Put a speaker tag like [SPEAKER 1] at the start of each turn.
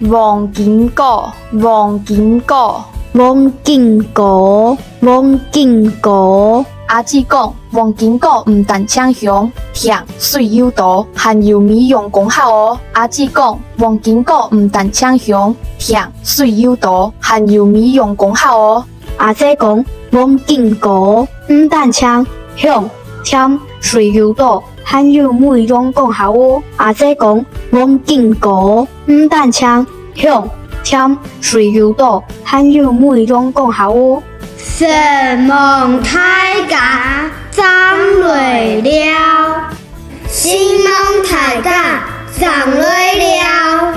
[SPEAKER 1] 黃金果，黃金果，
[SPEAKER 2] 黃金果，黃金果。
[SPEAKER 1] 阿姊講，黃金果唔但清香，甜水又多，含有美容功效哦。阿姊講，黃金果唔但清香，甜水又多，含有美容功效哦。
[SPEAKER 2] 阿姐講，黃金果唔但清香，甜水又多，含有美容功效哦。阿姐講，黃金果唔但清香，甜水又多，含有美容功效哦。
[SPEAKER 3] 神夢大甲站累了，星夢大甲站累了。